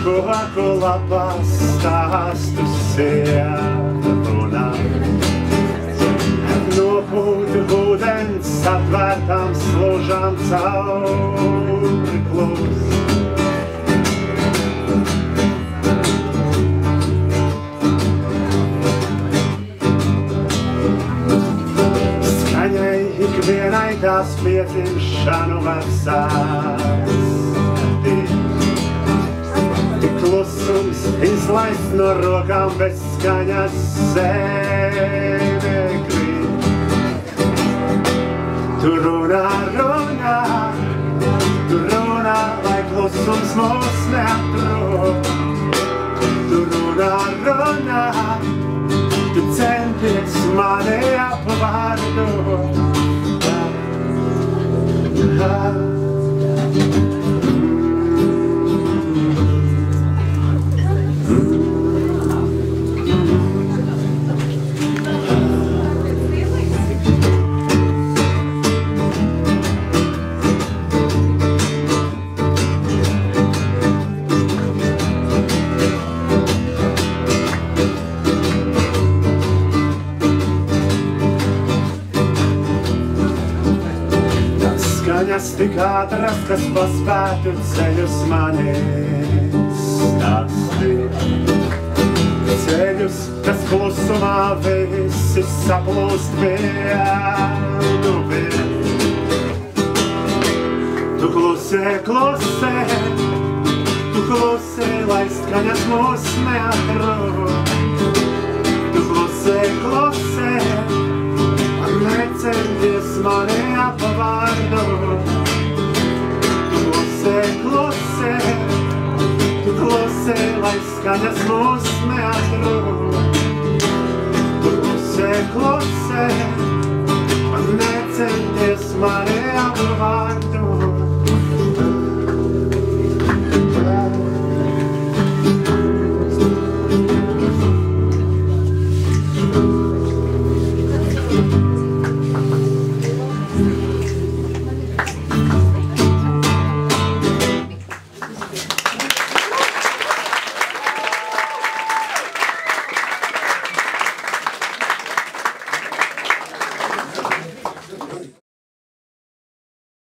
koku lapās stāstus ierunā. Nopūtu ūdens atvērtām služām cauri klūs. Skaņai ikvienai tās pietimšanu var sāst. Klusums izlaist no rokām bez skaņas sevi krīt. Tu runā, runā, lai klusums mūs neatrod. Tu runā, runā, tu centies mani apvārdot. Skaņas tik ātras, kas paspētu ceļus mani stāstīt. Ceļus, kas klusumā visi saplūst vienu vien. Tu klusē, klusē, lai skaņas mūs neatrod. Tu klusē, klusē, necenties mani apvārdot. Tu klusē, lai skaņas mūs neatrod. Tu klusē, necenties mani apvārdot.